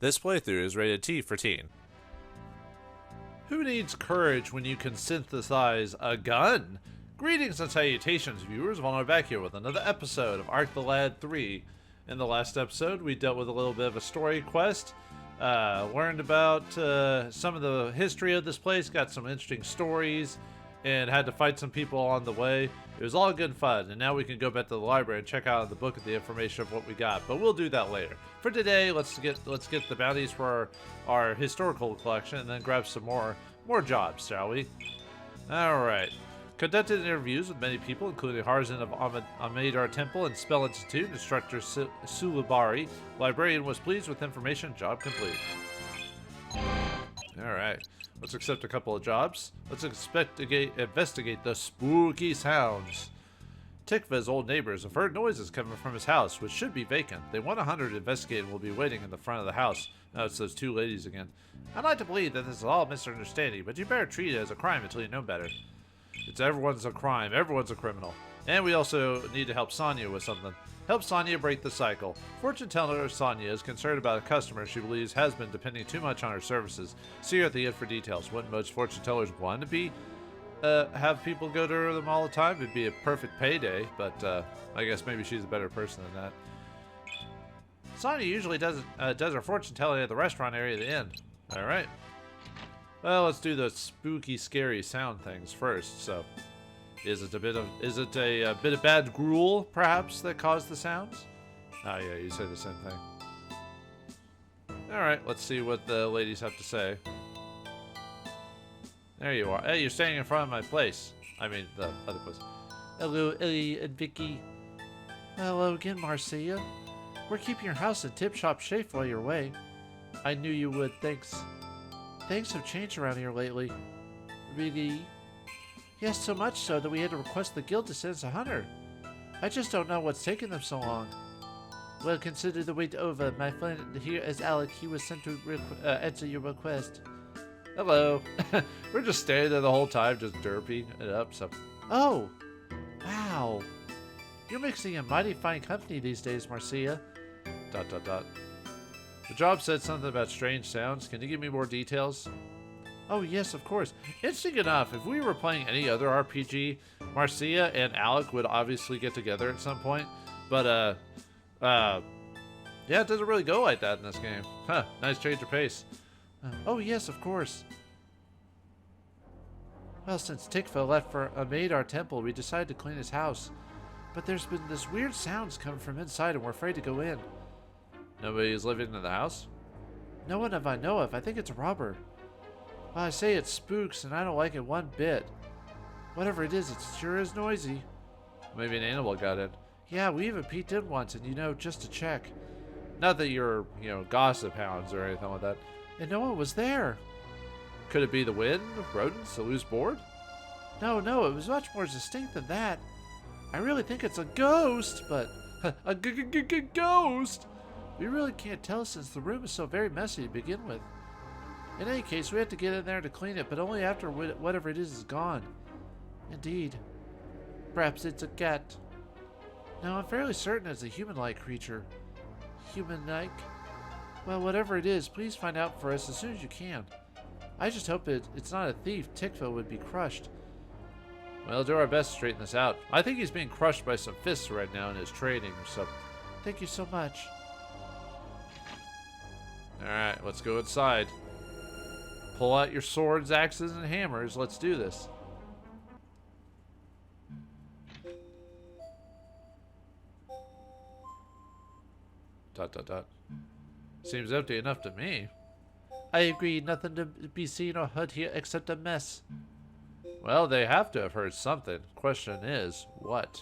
This playthrough is rated T for teen. Who needs courage when you can synthesize a gun? Greetings and salutations, viewers. Vauldemare back here with another episode of Arc the Lad 3. In the last episode, we dealt with a little bit of a story quest, learned about some of the history of this place, got some interesting stories, and had to fight some people on the way. It was all good fun, and now we can go back to the library and check out the book of the information of what we got. But we'll do that later. For today, let's get the bounties for our historical collection, and then grab some more jobs, shall we? All right. Conducted interviews with many people, including Harzan of Amidar Temple and Spell Institute, instructor Sulabari. Librarian was pleased with information. Job complete. All right. Let's accept a couple of jobs. Let's investigate the spooky sounds. Tikva's old neighbors have heard noises coming from his house, which should be vacant. They want 100 to investigate and will be waiting in the front of the house. Now it's those two ladies again. I'd like to believe that this is all misunderstanding, but you better treat it as a crime until you know better. Everyone's a crime. Everyone's a criminal. And we also need to help Sonia with something. Help Sonia break the cycle. Fortune teller Sonia is concerned about a customer she believes has been depending too much on her services. See her at the end for details. Wouldn't most fortune tellers want to be have people go to them all the time? It'd be a perfect payday, but I guess maybe she's a better person than that. Sonia usually does her fortune telling at the restaurant area at the end. All right. Well, let's do the spooky, scary sound things first. So, is it a bit of bad gruel, perhaps, that caused the sounds? Oh yeah, you say the same thing. All right, let's see what the ladies have to say. There you are. Hey, you're staying in front of my place. I mean, the other place. Hello, Ellie and Vicky. Hello again, Marcia. We're keeping your house in tip-top shape while you're away. I knew you would. Thanks. Things have changed around here lately. Really? Yes, so much so that we had to request the guild to send us a hunter. I just don't know what's taking them so long. Well, consider the wait over. My friend here is Alec. He was sent to answer your request. Hello. We're just standing there the whole time, just derping it up. So, oh, wow. You're mixing a mighty fine company these days, Marcia. ... The job said something about strange sounds. Can you give me more details? Oh, yes, of course. Interesting enough, if we were playing any other RPG, Marcia and Alec would obviously get together at some point. But, yeah, it doesn't really go like that in this game. Huh, nice change of pace. Oh, yes, of course. Well, since Tikva left for Amidar Temple, we decided to clean his house. But there's been this weird sounds coming from inside, and we're afraid to go in. Nobody is living in the house? No one I know of. I think it's a robber. Well, I say it spooks, and I don't like it one bit. Whatever it is, it sure is noisy. Maybe an animal got in. Yeah, we even peeked in once, and just to check. Not that you're, gossip hounds or anything like that. And no one was there. Could it be the wind, rodents, a loose board? No, it was much more distinct than that. I really think it's a ghost, but... a ghost? We really can't tell since the room is so very messy to begin with. In any case, we have to get in there to clean it, but only after whatever it is gone. Indeed. Perhaps it's a cat. No, I'm fairly certain it's a human-like creature. Human-like? Well, whatever it is, please find out for us as soon as you can. I just hope it's not a thief. Tikva would be crushed. We'll do our best to straighten this out. I think he's being crushed by some fists right now in his training, so... Thank you so much. Alright, let's go inside. Pull out your swords, axes, and hammers. Let's do this. ... Seems empty enough to me. I agree. Nothing to be seen or heard here except a mess. Well, they have to have heard something. Question is, what?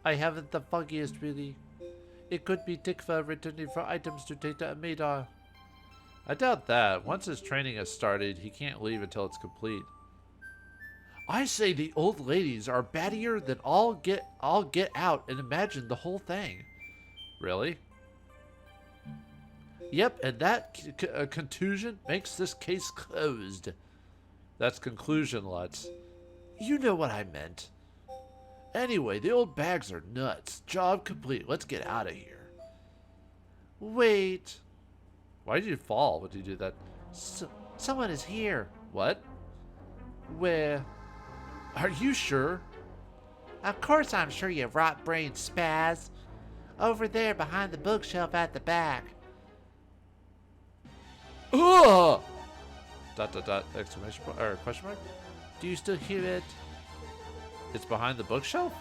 I haven't the foggiest, really. It could be Tikva returning for items to take to Amidar. I doubt that. Once his training has started, he can't leave until it's complete. I say the old ladies are battier than all get out and imagine the whole thing. Really? Yep, and that contusion makes this case closed. That's conclusion, Lutz. You know what I meant. Anyway, the old bags are nuts. Job complete. Let's get out of here. Wait. Why did you fall? Would you do that? Someone is here. What? Where? Are you sure? Of course I'm sure, you rot-brained spaz. Over there behind the bookshelf at the back. Ugh! Dot dot dot exclamation point or question mark? Do you still hear it? It's behind the bookshelf?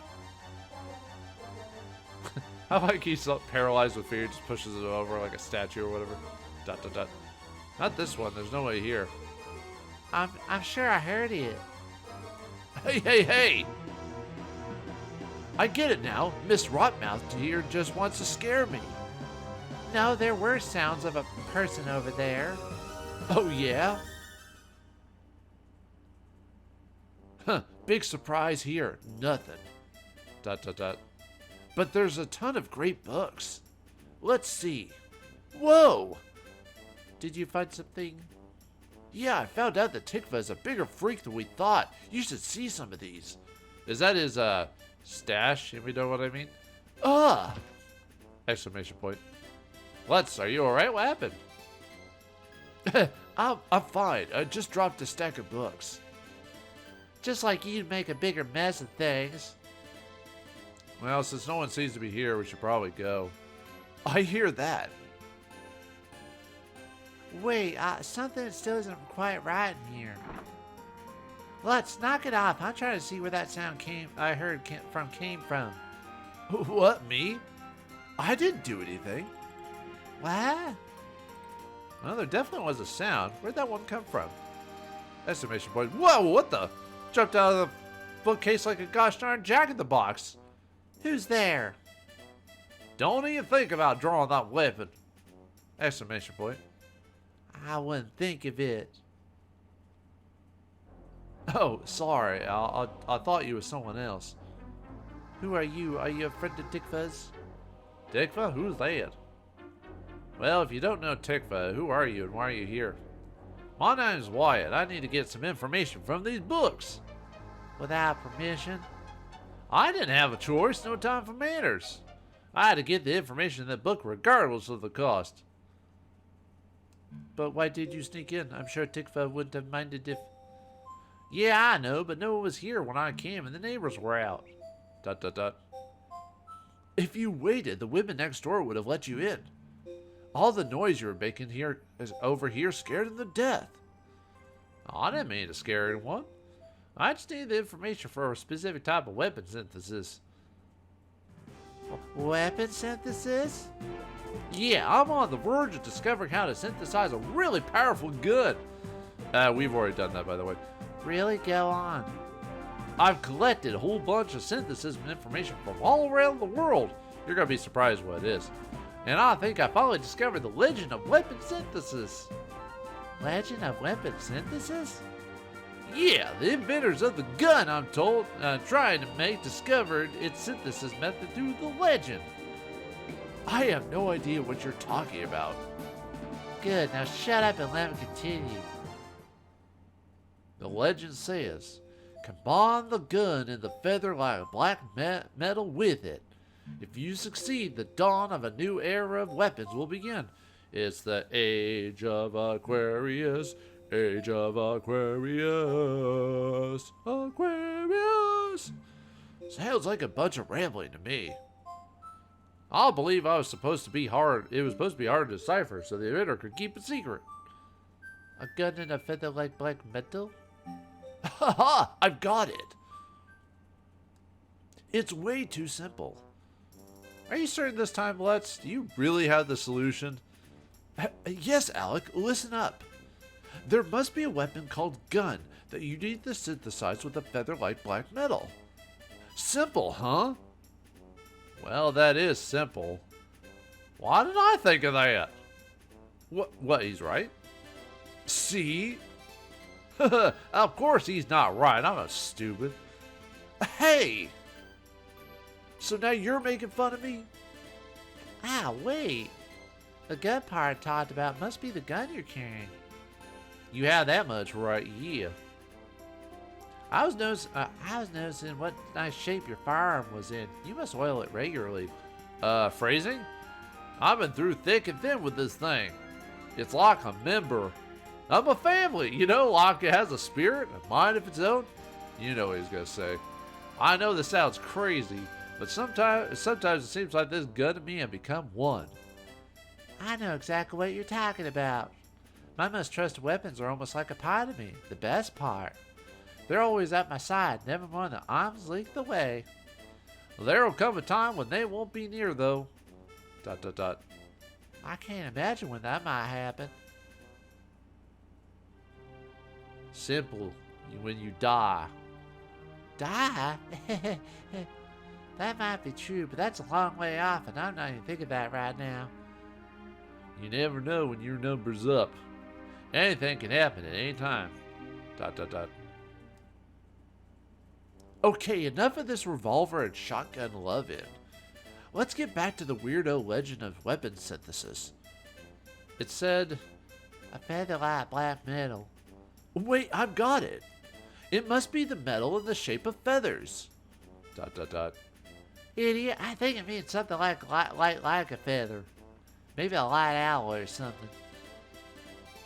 I like he's so paralyzed with fear, just pushes it over like a statue or whatever. Dot dot dot. Not this one, there's no way here. I'm sure I heard it. Hey, hey, hey! I get it now. Miss Rotmouth here just wants to scare me. No, there were sounds of a person over there. Oh, yeah? Huh, big surprise here. Nothing. Dot, dot, dot. But there's a ton of great books. Let's see. Whoa! Did you find something? Yeah, I found out that Tikva is a bigger freak than we thought. You should see some of these. Is that his, stash, if you know what I mean? Ugh! Exclamation point. Let's, are you alright? What happened? I'm fine. I just dropped a stack of books. Just like you'd make a bigger mess of things. Well, since no one seems to be here, we should probably go. I hear that. Wait, something still isn't quite right in here. Let's knock it off. I'm trying to see where that sound came from. What, me? I didn't do anything. What? Well, there definitely was a sound. Where'd that one come from? Exclamation point. Whoa, what the? Jumped out of the bookcase like a gosh darn jack-in-the-box. Who's there? Don't even think about drawing that weapon. Exclamation point. I wouldn't think of it. Oh, sorry. I thought you were someone else. Who are you? Are you a friend of Tikva's? Tikva? Who's that? Well, if you don't know Tikva, who are you and why are you here? My name's Wyatt. I need to get some information from these books. Without permission? I didn't have a choice. No time for manners. I had to get the information in the book regardless of the cost. But why did you sneak in? I'm sure Tikva wouldn't have minded if... Yeah, I know, but no one was here when I came and the neighbors were out. Dot, dot, dot. If you waited, the women next door would have let you in. All the noise you were making here is over here scared them to death. I didn't mean to scare anyone. I just need the information for a specific type of weapon synthesis. Weapon synthesis? Yeah, I'm on the verge of discovering how to synthesize a really powerful gun. We've already done that, by the way. Really? Go on. I've collected a whole bunch of synthesis information from all around the world. You're going to be surprised what it is. And I think I finally discovered the legend of weapon synthesis. Legend of weapon synthesis? Yeah, the inventors of the gun, I'm told, trying to make discovered its synthesis method through the legend. I have no idea what you're talking about. Good, now shut up and let me continue. The legend says, combine the gun and the feather like black metal with it. If you succeed, the dawn of a new era of weapons will begin. It's the age of Aquarius. Age of Aquarius. Aquarius. Sounds like a bunch of rambling to me. I'll believe it was supposed to be hard to decipher so the inventor could keep it secret. A gun and a feather like black metal? Haha, I've got it. It's way too simple. Are you certain this time, Let's? Do you really have the solution? Yes, Alec, listen up. There must be a weapon called gun that you need to synthesize with a feather like black metal. Simple, huh? Well, that is simple. Why didn't I think of that? What, he's right? See? Of course he's not right. I'm not stupid. Hey! So now you're making fun of me? Ah, wait. The gun part I talked about must be the gun you're carrying. You have that much right, yeah. I was noticing what nice shape your firearm was in. You must oil it regularly. Phrasing? I've been through thick and thin with this thing. It's like a member of a family, you know, like it has a spirit, a mind of its own. You know what he's gonna say. I know this sounds crazy, but sometimes it seems like this gun and me have become one. I know exactly what you're talking about. My most trusted weapons are almost like a part of me. The best part. They're always at my side, never more than arm's length away. There'll come a time when they won't be near, though. ... I can't imagine when that might happen. Simple. When you die. Die? That might be true, but that's a long way off, and I'm not even thinking that right now. You never know when your number's up. Anything can happen at any time. ... Okay, enough of this revolver and shotgun love-in. Let's get back to the weirdo legend of weapon synthesis. It said, a feather-light black metal. Wait, I've got it. It must be the metal in the shape of feathers. ... Idiot, I think it means something like a feather. Maybe a light alloy or something.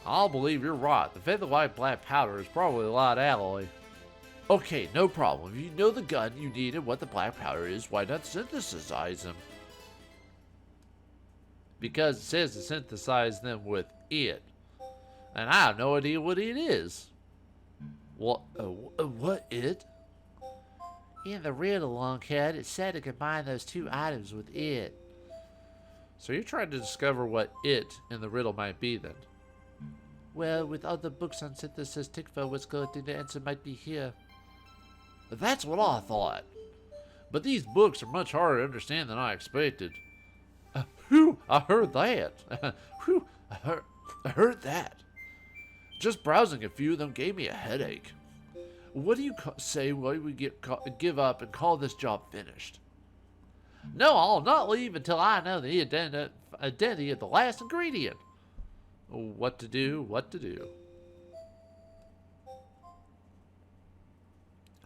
I'll believe you're right. The feather-light black powder is probably a light alloy. Okay, no problem. If you know the gun you need and what the black powder is, why not synthesize them? Because it says to synthesize them with it. And I have no idea what it is. What it? In the riddle, lunkhead, it said to combine those two items with it. So you're trying to discover what it in the riddle might be then? Well, with other books on synthesis, Tikva was going to think the answer might be here. That's what I thought. But these books are much harder to understand than I expected. Whew, I heard that. Whew, I heard that. Just browsing a few of them gave me a headache. What do you say when we give up and call this job finished? No, I'll not leave until I know the identity of the last ingredient. What to do?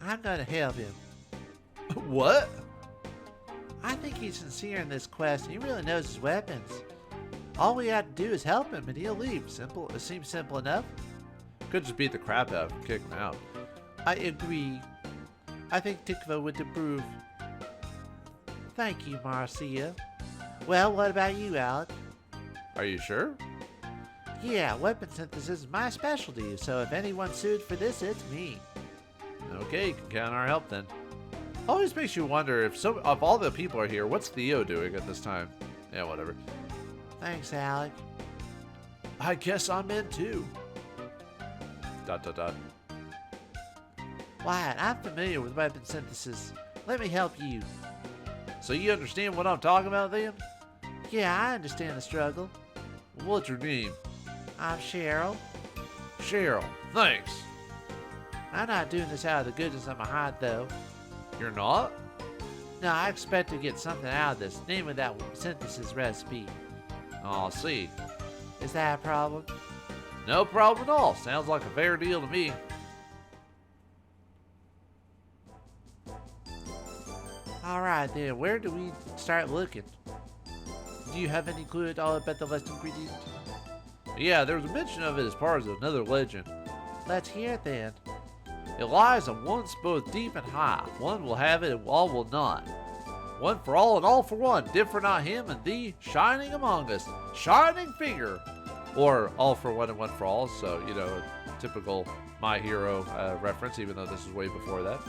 I'm gonna help him. What? I think he's sincere in this quest and he really knows his weapons. All we have to do is help him and he'll leave. Simple. It seems simple enough. Could just beat the crap out of him and kick him out. I agree. I think Tikva would approve. Thank you, Marcia. Well, what about you, Alec? Are you sure? Yeah, weapon synthesis is my specialty, so if anyone's suited for this, it's me. Okay, you can count on our help then. Always makes you wonder if of all the people are here, what's Theo doing at this time? Yeah, whatever. Thanks, Alec. I guess I'm in too. ... Wyatt, I'm familiar with weapon synthesis. Let me help you. So you understand what I'm talking about then? Yeah, I understand the struggle. What's your name? I'm Cheryl. Cheryl, thanks. I'm not doing this out of the goodness of my heart, though. You're not? No, I expect to get something out of this. Name of that synthesis recipe. Oh, I see. Is that a problem? No problem at all. Sounds like a fair deal to me. Alright then, where do we start looking? Do you have any clue at all about the last ingredient? Yeah, there was a mention of it as part of another legend. Let's hear it then. It lies on once both deep and high. One will have it and all will not. One for all and all for one. Differ not him and thee, shining among us. Shining finger. Or all for one and one for all. So, you know, typical My Hero reference, even though this is way before that.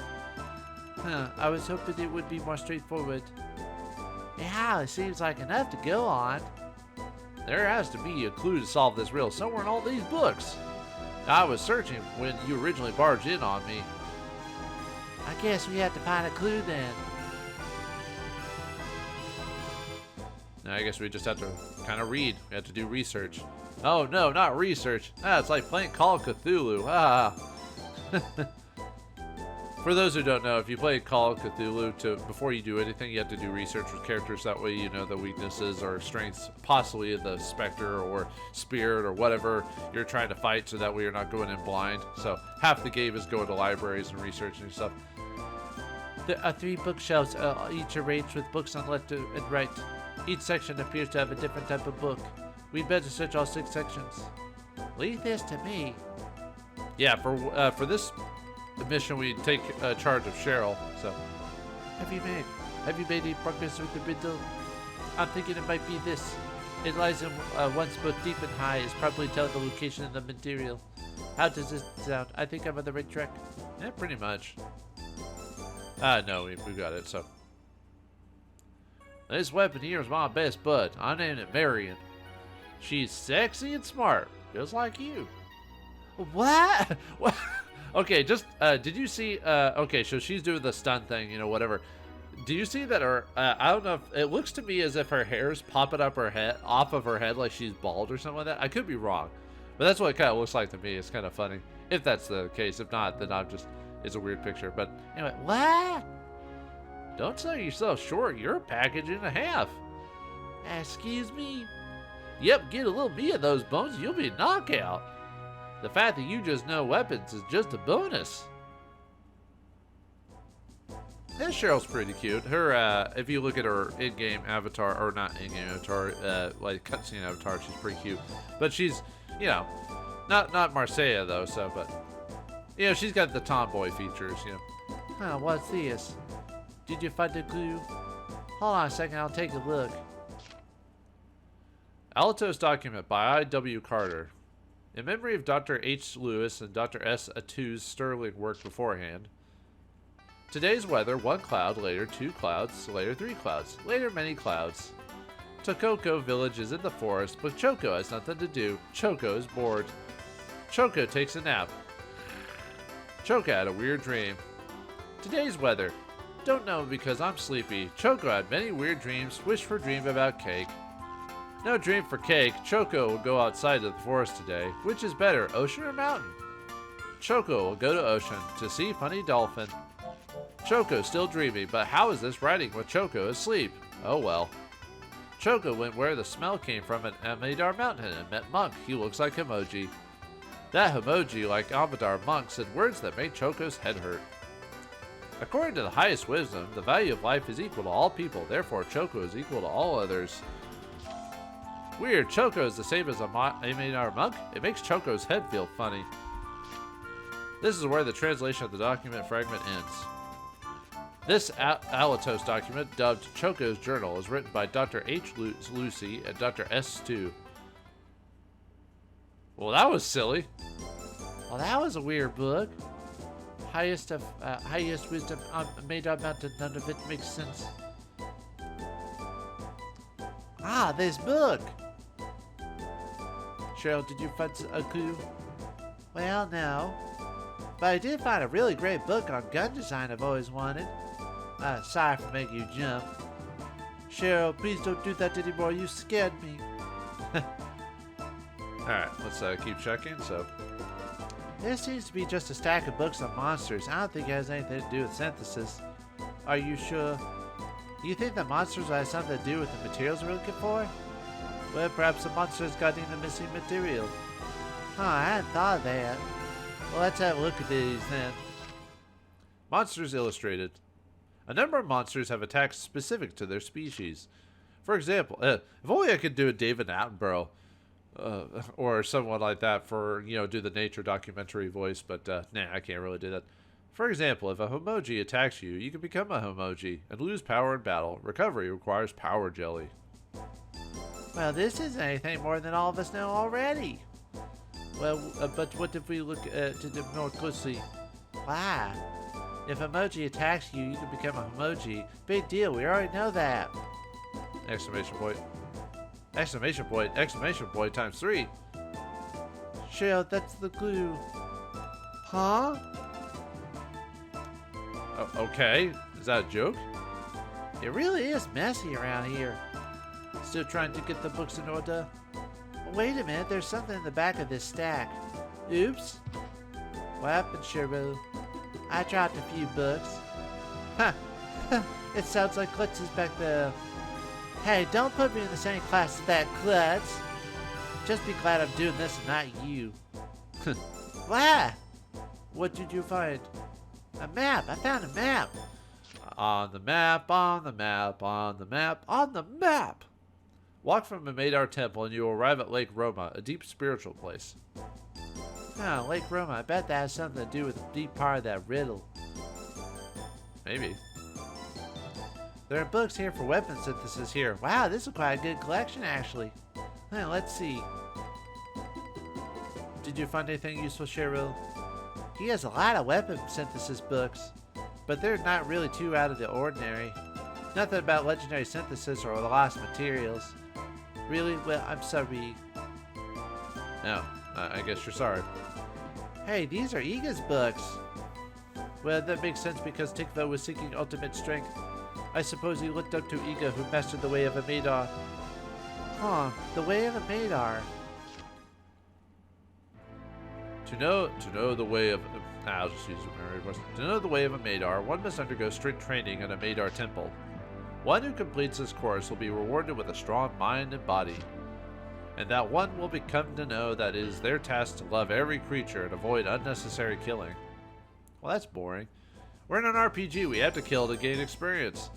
Huh, I was hoping it would be more straightforward. Yeah, it seems like enough to go on. There has to be a clue to solve this riddle somewhere in all these books. I was searching when you originally barged in on me. I guess we have to find a clue then. Now, I guess we just have to kind of read. We have to do research. Oh, no, not research. It's like playing Call of Cthulhu. For those who don't know, if you play Call of Cthulhu, before you do anything, you have to do research with characters. That way you know the weaknesses or strengths, possibly of the specter or spirit or whatever you're trying to fight, so that way you're not going in blind. So half the game is going to libraries and researching stuff. There are 3 bookshelves, each arranged with books on left and right. Each section appears to have a different type of book. We'd better search all 6 sections. Leave this to me. Yeah, for this mission, we take charge of Cheryl. So, Have you made any progress with the riddle? I'm thinking it might be this. It lies in one spot deep and high. Is probably telling the location of the material. How does this sound? I think I'm on the right track. yeah, pretty much. No, we got it. So, this weapon here is my best bud. I named it Marion. She's sexy and smart, just like you. What? What? Okay, just did you see? Okay, so she's doing the stun thing, whatever. Do you see that her? I don't know. If, it looks to me as if her hair's popping up her head, off of her head, like she's bald or something like that. I could be wrong, but that's what it kind of looks like to me. It's kind of funny if that's the case. If not, then it's a weird picture. But Anyway, what? don't sell yourself short. You're a package and a half. Excuse me? Yep, get a little bit of those bones, you'll be a knockout. The fact that you just know weapons is just a bonus. This Cheryl's pretty cute. Her, if you look at her in-game avatar, or not in-game avatar, like cutscene avatar, she's pretty cute. But she's, not Marseille though. So, but she's got the tomboy features. Huh, what's this? Did you find the clue? Hold on a second, I'll take a look. Alatos document by I.W. Carter. In memory of Dr. H. Lewis and Dr. S. Attu's sterling work beforehand. Today's weather, 1 cloud, later 2 clouds, later 3 clouds, later many clouds. Tokoko village is in the forest, but Choco has nothing to do. Choco is bored. Choco takes a nap. Choco had a weird dream. Today's weather. Don't know because I'm sleepy. Choco had many weird dreams, wished for dream about cake. No dream for cake. Choco will go outside to the forest today. Which is better, ocean or mountain? Choco will go to ocean to see funny dolphin. Choco's still dreaming, but how is this writing with Choco asleep? Oh well. Choco went where the smell came from at Amadar Mountain and met Monk. He looks like Emoji. That Emoji, like Amadar Monk, said words that made Choco's head hurt. According to the highest wisdom, the value of life is equal to all people, therefore Choco is equal to all others. Weird, Choco is the same as Amadar Monk? It makes Choco's head feel funny. This is where the translation of the document fragment ends. This Alatos document, dubbed Choco's Journal, is written by Dr. H. Lucy and Dr. S. Stu. Well, that was silly. Well, that was a weird book. Highest wisdom made our mountain. None of it makes sense. Ah, this book. Cheryl, did you find a clue? Well, no. But I did find a really great book on gun design I've always wanted. Sorry for making you jump. Cheryl, please don't do that anymore. You scared me. Alright, let's keep checking. So, There seems to be just a stack of books on monsters. I don't think it has anything to do with synthesis. Are you sure? You think the monsters will have something to do with the materials we're looking for? Well, perhaps the monsters got in the missing material. Huh, I hadn't thought of that. Well, let's have a look at these then. Monsters Illustrated. A number of monsters have attacks specific to their species. For example, if only I could do a David Attenborough or someone like that for, do the nature documentary voice, but nah, I can't really do that. For example, if a Homoji attacks you, you can become a Homoji and lose power in battle. Recovery requires power jelly. Well, this isn't anything more than all of us know already. Well, but what if we look to them more closely? Why? If Emoji attacks you, you can become a Homoji. Big deal, we already know that. Exclamation point. Exclamation point. Exclamation point times 3. Cheryl, that's the clue. Huh? Okay. Is that a joke? It really is messy around here. Still trying to get the books in order? Wait a minute, there's something in the back of this stack. Oops. What happened, Cheryl? I dropped a few books. Huh. It sounds like Klutz is back there. Hey, don't put me in the same class as that Klutz. Just be glad I'm doing this and not you. What? What did you find? A map. I found a map. On the map, on the map, on the map, on the map. Walk from the Madar Temple and you will arrive at Lake Roma, a deep spiritual place. Oh, Lake Roma. I bet that has something to do with the deep part of that riddle. Maybe. There are books here for weapon synthesis here. Wow, this is quite a good collection, actually. Let's see. Did you find anything useful, Cheryl? He has a lot of weapon synthesis books, but they're not really too out of the ordinary. Nothing about legendary synthesis or the lost materials. Really? Well, I'm sorry. No, I guess you're sorry. Hey, these are Iga's books. Well, that makes sense because Tikva was seeking ultimate strength. I suppose he looked up to Iga, who mastered the way of a Madar. Huh, the way of a Madar. To know the way of... I'll just use a memory voice. To know the way of a Madar, one must undergo strict training at a Madar temple. One who completes this course will be rewarded with a strong mind and body. And that one will become to know that it is their task to love every creature and avoid unnecessary killing. Well, that's boring. We're in an RPG. We have to kill to gain experience.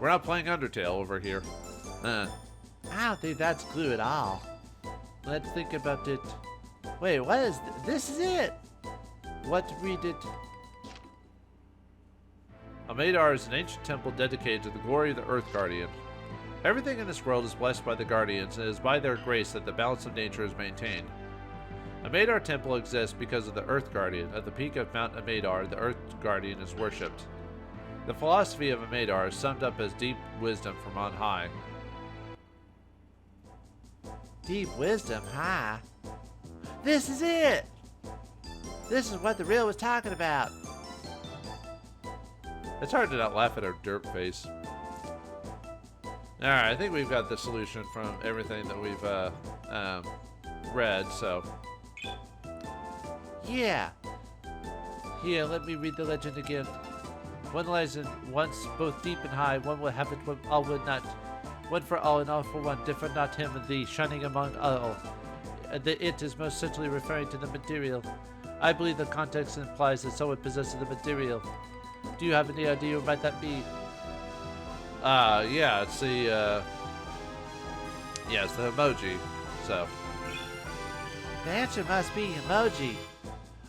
We're not playing Undertale over here. I don't think that's clue at all. Let's think about it. Wait, what is this? Is it? What read it? A Madar is an ancient temple dedicated to the glory of the Earth Guardian. Everything in this world is blessed by the Guardians, and it is by their grace that the balance of nature is maintained. A Madar temple exists because of the Earth Guardian. At the peak of Mount Amadar, the Earth Guardian is worshipped. The philosophy of a Madar is summed up as deep wisdom from on high. Deep wisdom, huh? This is it! This is what the reel was talking about. It's hard to not laugh at our derp face. Alright, I think we've got the solution from everything that we've read, so... Yeah. Here, let me read the legend again. One legend, once both deep and high, one will have it, one all will not. One for all and all for one, different not him and thee, shining among all. The it is most certainly referring to the material. I believe the context implies that someone possesses the material. Do you have any idea what might that be? Yeah, it's the, it's the emoji, so. The answer must be emoji.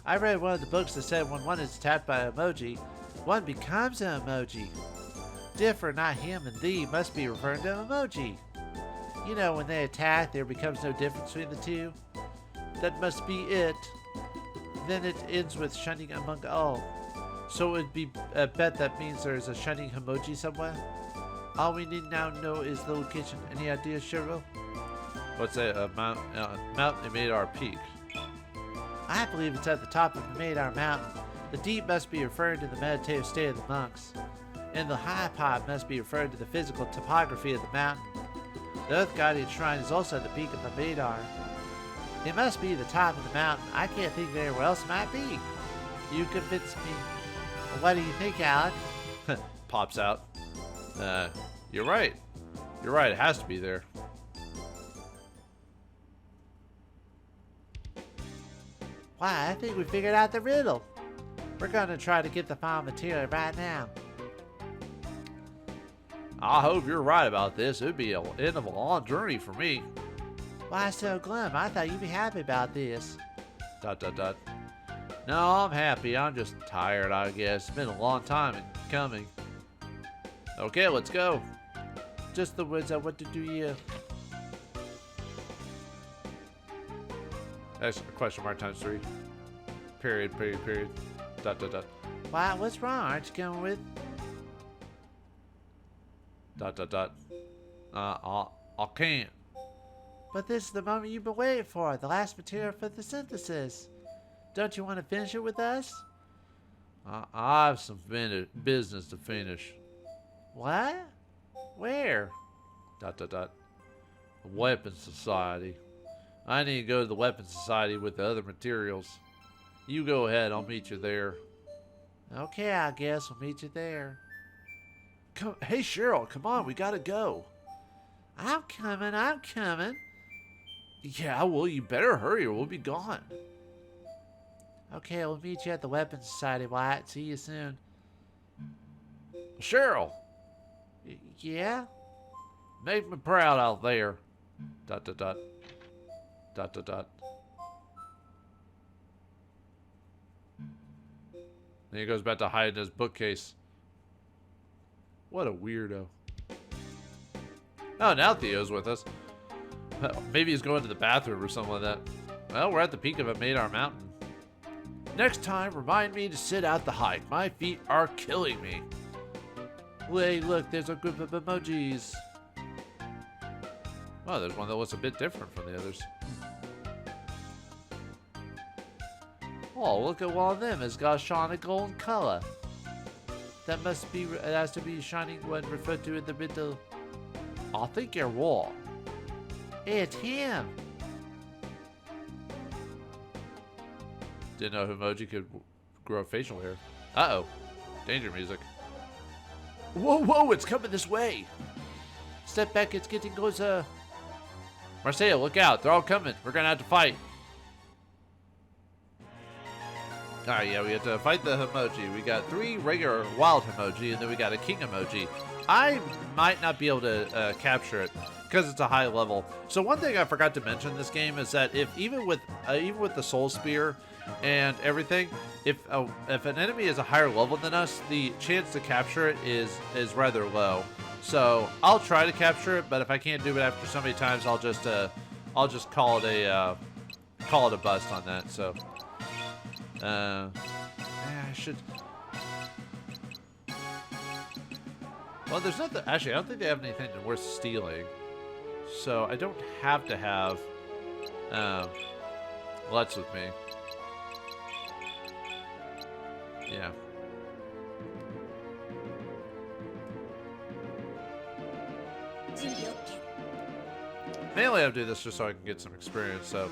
I read one of the books that said when one is attacked by an emoji, one becomes an emoji. Differ, not him and thee, must be referring to emoji. You know, when they attack, there becomes no difference between the two. That must be it. Then it ends with shining among all. So it would be a bet that means there is a shining emoji somewhere. All we need now know is the location. Any ideas, Cheryl? What's that? Mount Amadar Peak. I believe it's at the top of the Madar Mountain. The deep must be referring to the meditative state of the monks. And the high part must be referring to the physical topography of the mountain. The Earth Guardian Shrine is also at the peak of the Madar. It must be the top of the mountain. I can't think of anywhere else it might be. You convince me. What do you think, Alec? Pops out. You're right. You're right, it has to be there. Why, I think we figured out the riddle. We're gonna try to get the final material right now. I hope you're right about this. It would be an end of a long journey for me. Why so glum? I thought you'd be happy about this. ... No, I'm happy. I'm just tired, I guess. It's been a long time in coming. Okay, let's go. Just the words I want to do you. Question mark times 3. Period. Why, what's wrong? Aren't you coming with? ... I can't. But this is the moment you've been waiting for, the last material for the synthesis. Don't you want to finish it with us? I have some business to finish. What? Where? ... The Weapons Society. I need to go to the Weapons Society with the other materials. You go ahead, I'll meet you there. Okay, I guess we'll meet you there. Hey Cheryl, come on, we gotta go. I'm coming. Yeah, well, you better hurry or we'll be gone. Okay, we'll meet you at the Weapons Society, Wyatt. See you soon. Cheryl! Yeah? Make me proud out there. Dot dot dot. Dot dot dot. Then he goes back to hide in his bookcase. What a weirdo. Oh, now Theo's with us. Maybe he's going to the bathroom or something like that. Well, we're at the peak of Madar Mountain. Next time, remind me to sit out the hike. My feet are killing me. Wait, look, there's a group of emojis. Oh, there's one that looks a bit different from the others. Oh, look at one of them. It's got a shiny golden color. That must be, it has to be shining one referred to in the middle. I think you're wrong. It's him. Didn't know emoji could grow facial hair. Uh-oh. Danger music. Whoa, whoa, it's coming this way. Step back, it's getting closer. Marcelo, look out. They're all coming. We're going to have to fight. Alright, yeah, we have to fight the emoji. We got 3 regular wild emoji, and then we got a king emoji. I might not be able to capture it because it's a high level. So one thing I forgot to mention in this game is that if even with the soul spear and everything, if an enemy is a higher level than us, the chance to capture it is rather low. So I'll try to capture it, but if I can't do it after so many times, I'll just call it a bust on that. So yeah, I should. Well, there's nothing. Actually, I don't think they have anything worth stealing, so I don't have to have Lutz with me. Yeah. Mainly I do this just so I can get some experience, so.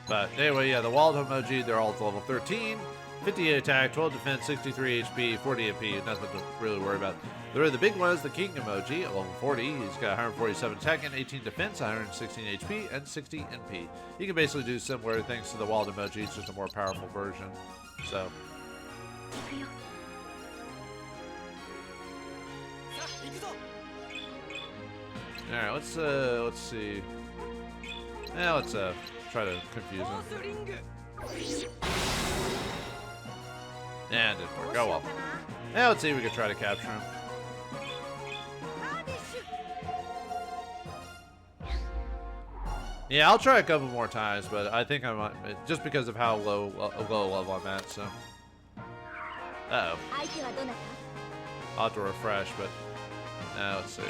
But anyway, yeah, the wild emoji, they're all level 13, 58 attack, 12 defense, 63 HP, 40 MP, nothing to really worry about. The big one is the king emoji at level 40. He's got 147 attack and 18 defense, 116 HP, and 60 NP. You can basically do similar things to the wild emoji, it's just a more powerful version. So. Alright, let's see. Yeah, let's try to confuse him. Yeah, it didn't work. Oh well. Yeah, let's see if we can try to capture him. Yeah, I'll try a couple more times, but I think I might, just because of how low level I'm at, so. Uh-oh. I'll have to refresh, but let's see.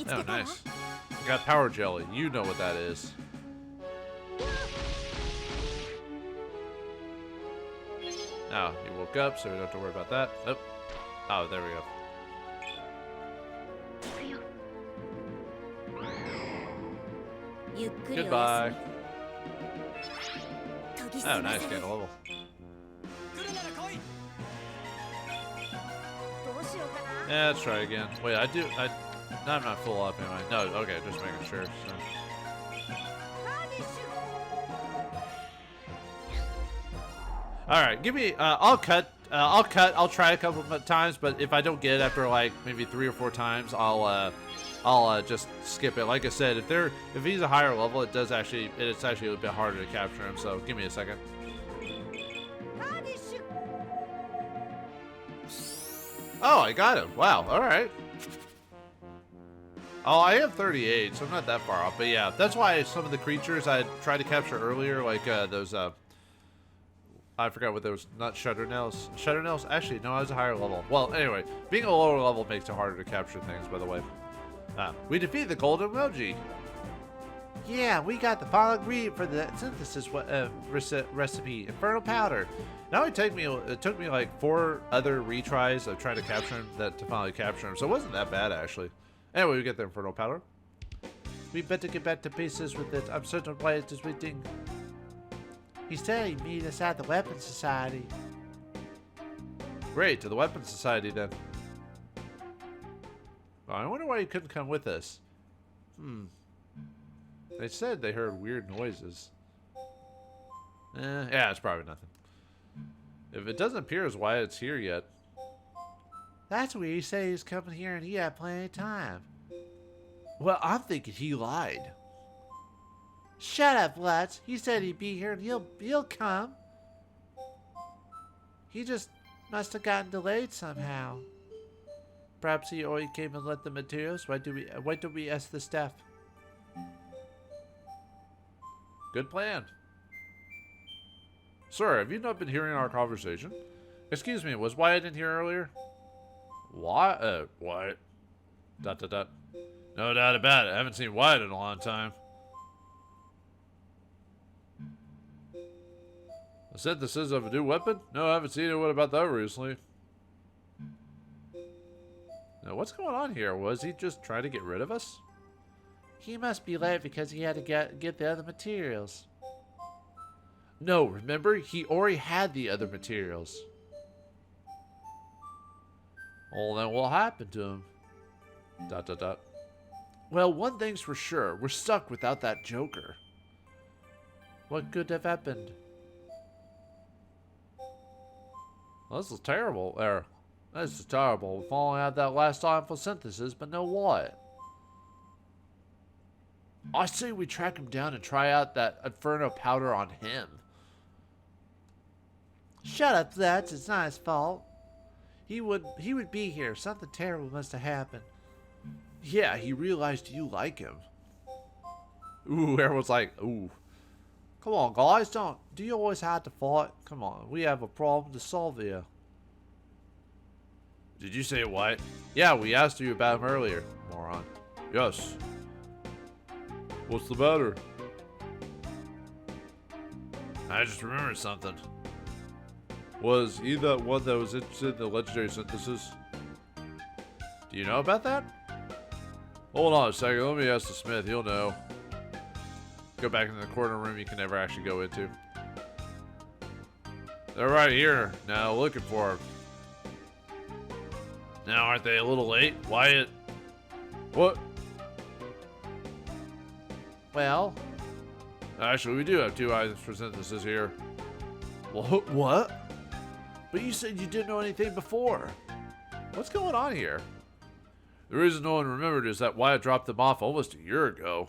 Oh, nice. Got power jelly. You know what that is. Oh, he woke up, so we don't have to worry about that. Oh, oh, there we go. Goodbye. Oh, nice, gain a level. Yeah, let's try again. Wait, no, I'm not full up, am I? No, okay, just making sure. So. Alright, give me, I'll try a couple of times, but if I don't get it after like maybe 3 or 4 times, I'll just skip it. Like I said, if he's a higher level, it's actually a bit harder to capture him, so give me a second. Oh, I got him. Wow, alright. Oh, I have 38, so I'm not that far off. But yeah, that's why some of the creatures I tried to capture earlier, like those, I forgot what those, not Shutternells. Shutternells? Actually, no, I was a higher level. Well, anyway, being a lower level makes it harder to capture things, by the way. We defeated the golden emoji. Yeah, we got the final ingredient for the synthesis recipe, infernal powder. Now it took me like 4 other retries of trying to capture him to finally capture him, so it wasn't that bad actually. Anyway, we get the infernal powder. We better get back to pieces with it. I'm certain Wyatt is waiting. He's telling me to at the Weapons Society. Great, to the Weapons Society then. Oh, I wonder why he couldn't come with us. They said they heard weird noises. Yeah, it's probably nothing. If it doesn't appear as why it's here yet. That's where he said he was coming here and he had plenty of time. Well, I'm thinking he lied. Shut up, Lutz. He said he'd be here and he'll come. He just must have gotten delayed somehow. Perhaps he already came and let the materials. Why do we ask the staff? Good plan. Sir, have you not been hearing our conversation? Excuse me, was Wyatt in here earlier? Wyatt? Wyatt? ... No doubt about it. I haven't seen Wyatt in a long time. The synthesis of a new weapon? No, I haven't seen it. What about that recently? Now, what's going on here? Was he just trying to get rid of us? He must be late because he had to get the other materials. No, remember? He already had the other materials. Well, then what happened to him? ... Well, one thing's for sure. We're stuck without that Joker. What could have happened? Well, this is terrible. This is terrible. We've only had that last time for synthesis, but no what? I say we track him down and try out that Inferno powder on him. Shut up, Lutz. It's not his fault. He would be here. Something terrible must have happened. Yeah, he realized you like him. Ooh, everyone's like, ooh. Come on, guys, do you always have to fight? Come on, we have a problem to solve here. Did you say what? Yeah, we asked you about him earlier, moron. Yes. What's the matter? I just remembered something. Was he that one that was interested in the legendary synthesis? Do you know about that? Hold on a second, let me ask the Smith, he'll know. Go back in the corner room you can never actually go into. They're right here now, looking for him. Now, aren't they a little late? Wyatt? What? Well, actually, we do have 2 items for synthesis here. Well, what? But you said you didn't know anything before. What's going on here? The reason no one remembered is that Wyatt dropped them off almost a year ago.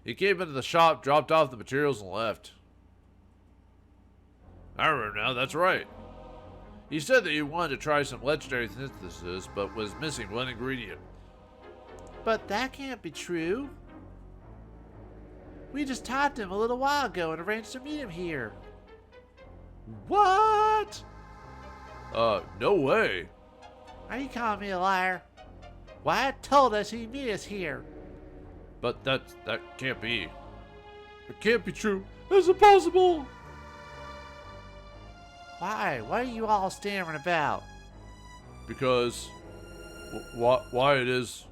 He came into the shop, dropped off the materials, and left. I remember now, that's right. He said that he wanted to try some legendary synthesis, but was missing one ingredient. But that can't be true. We just talked to him a little while ago and arranged to meet him here. What? No way. Are you calling me a liar? Wyatt told us he'd meet us here. But that can't be. It can't be true. It's impossible. Why? What are you all stammering about? Because Wyatt is...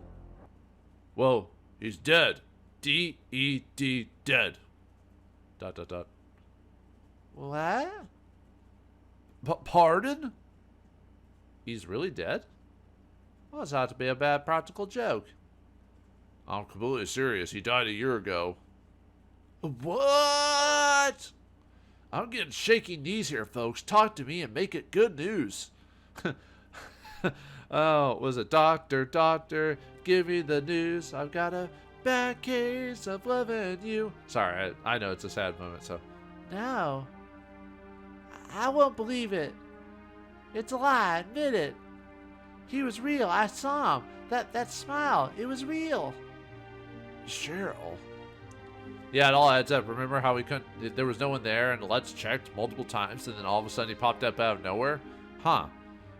Well, he's dead. D-E-D, dead. ... What? Pardon? He's really dead? Well, it's ought to be a bad practical joke. I'm completely serious. He died a year ago. What? I'm getting shaky knees here, folks. Talk to me and make it good news. Oh, was it doctor, give me the news. I've got a bad case of loving you. Sorry, I know it's a sad moment, so. No. I won't believe it. It's a lie, admit it. He was real. I saw him. That smile, it was real. Cheryl. Yeah, it all adds up. Remember how we couldn't, there was no one there and Let's checked multiple times and then all of a sudden he popped up out of nowhere? Huh.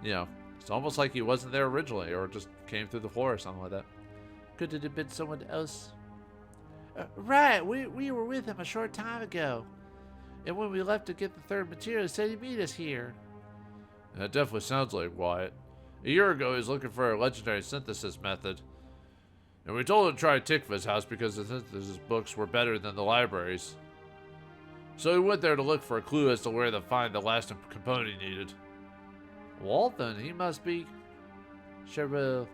You know, it's almost like he wasn't there originally or just came through the floor or something like that. Could it have been someone else? Right, we were with him a short time ago. And when we left to get the third material, he said he'd meet us here. That definitely sounds like Wyatt. A year ago, he was looking for a legendary synthesis method. And we told him to try Tikva's house because the synthesis books were better than the libraries. So he went there to look for a clue as to where to find the last component he needed. Well, then he must be... Cheryl... ...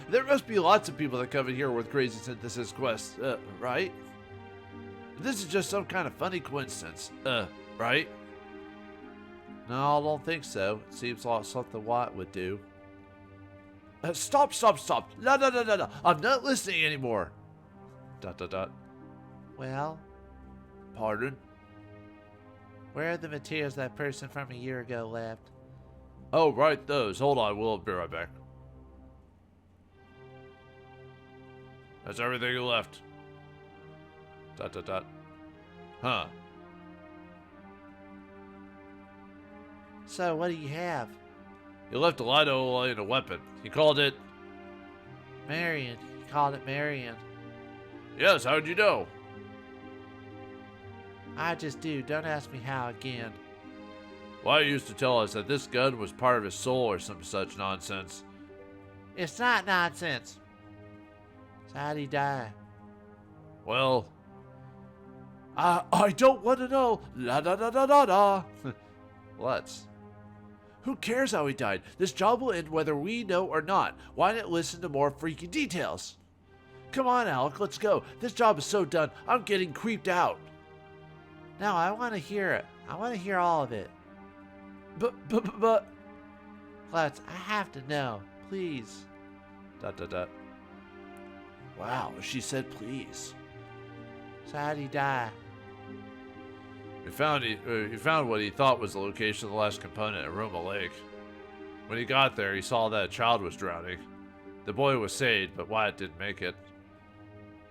There must be lots of people that come in here with crazy synthesis quests, right? This is just some kind of funny coincidence. Right? No, I don't think so. It seems like something Wyatt would do. Stop. No. I'm not listening anymore. ... Well? Pardon? Where are the materials that person from a year ago left? Oh, right, those. Hold on, we'll be right back. That's everything you left. ... Huh. So, what do you have? You left a Lido in a weapon. You called it... Marion. You called it Marion. Yes, how'd you know? I just do. Don't ask me how again. Wyatt used to tell us that this gun was part of his soul or some such nonsense. It's not nonsense. So how'd he die? Well... I don't want to know. La. Let's. Who cares how he died? This job will end whether we know or not. Why not listen to more freaky details? Come on, Alec, let's go. This job is so done, I'm getting creeped out. No, I want to hear it. I want to hear all of it. But... Let's. I have to know. Please. ... Wow, she said please. So how'd he die? He found what he thought was the location of the last component at Roma Lake. When he got there, he saw that a child was drowning. The boy was saved, but Wyatt didn't make it.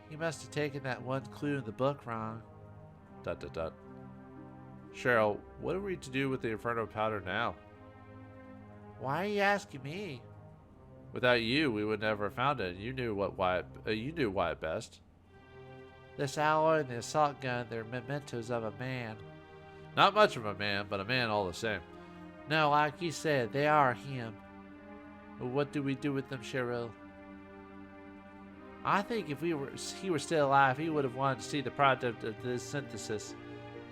He must have taken that one clue in the book wrong. ... Cheryl, what are we to do with the Inferno powder now? Why are you asking me? Without you, we would never have found it. You knew Wyatt best. This alloy and the assault gun, they're mementos of a man. Not much of a man, but a man all the same. No, like you said, they are him. But what do we do with them, Cheryl? I think if he were still alive, he would have wanted to see the product of this synthesis.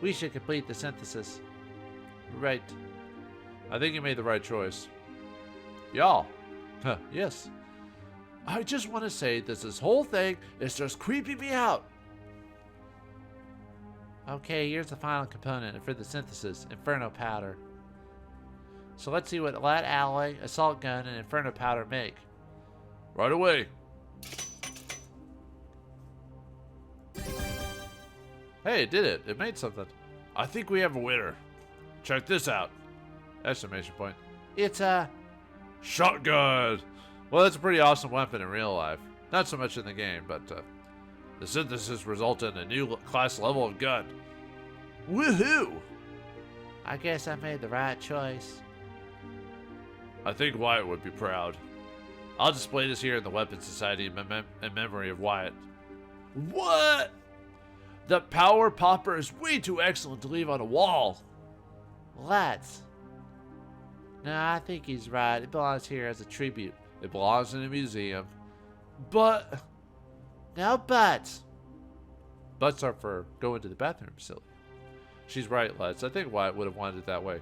We should complete the synthesis. Right. I think you made the right choice. Y'all. Yes. I just want to say that this whole thing is just creeping me out. Okay, here's the final component for the synthesis, Inferno powder. So let's see what lead alloy, assault gun, and Inferno powder make. Right away. Hey, it did it. It made something. I think we have a winner. Check this out. Exclamation point. It's a... shotgun. Well, that's a pretty awesome weapon in real life. Not so much in the game, but the synthesis resulted in a new class level of gun. Woohoo! I guess I made the right choice. I think Wyatt would be proud. I'll display this here in the Weapons Society in memory of Wyatt. What? The power popper is way too excellent to leave on a wall. Let's. No, I think he's right. It belongs here as a tribute. It belongs in a museum. But... No buts. Butts are for going to the bathroom, silly. She's right, Let's. I think Wyatt would have wanted it that way.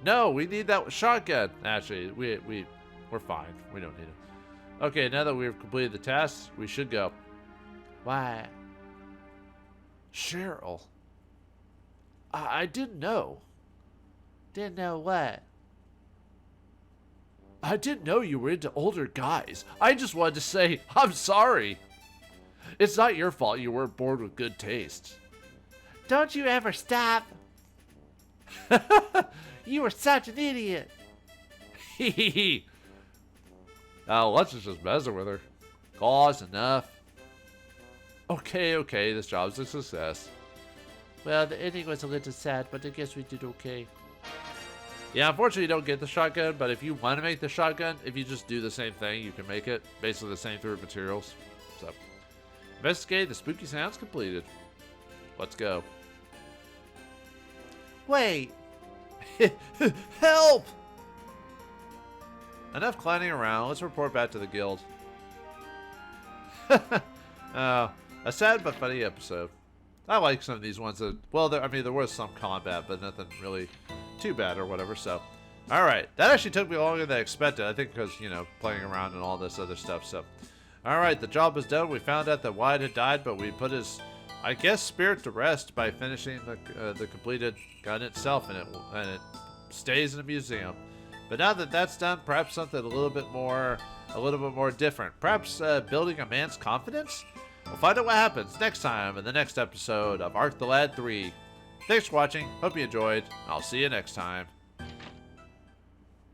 No, we need that shotgun. Actually, we're fine. We don't need it. Okay, now that we've completed the task, we should go. Why? Cheryl. I didn't know. Didn't know what? I didn't know you were into older guys. I just wanted to say, I'm sorry. It's not your fault you weren't born with good taste. Don't you ever stop. You were such an idiot. Hee. Let's just messing with her. Cause enough. Okay, this job's a success. Well, the ending was a little sad, but I guess we did okay. Yeah, unfortunately you don't get the shotgun, but if you want to make the shotgun, if you just do the same thing, you can make it. Basically the same through materials. So, investigate the spooky sounds completed. Let's go. Wait. Help! Enough clowning around. Let's report back to the guild. A sad but funny episode. I like some of these ones that, well, there was some combat, but nothing really too bad or whatever, so. Alright, that actually took me longer than I expected, I think because, playing around and all this other stuff, so. Alright, the job was done. We found out that Wyatt had died, but we put his I guess spirit to rest by finishing the completed gun itself, and it stays in a museum. But now that that's done, perhaps something a little bit more different. Perhaps building a man's confidence. We'll find out what happens next time in the next episode of Arc the Lad 3. Thanks for watching. Hope you enjoyed. I'll see you next time.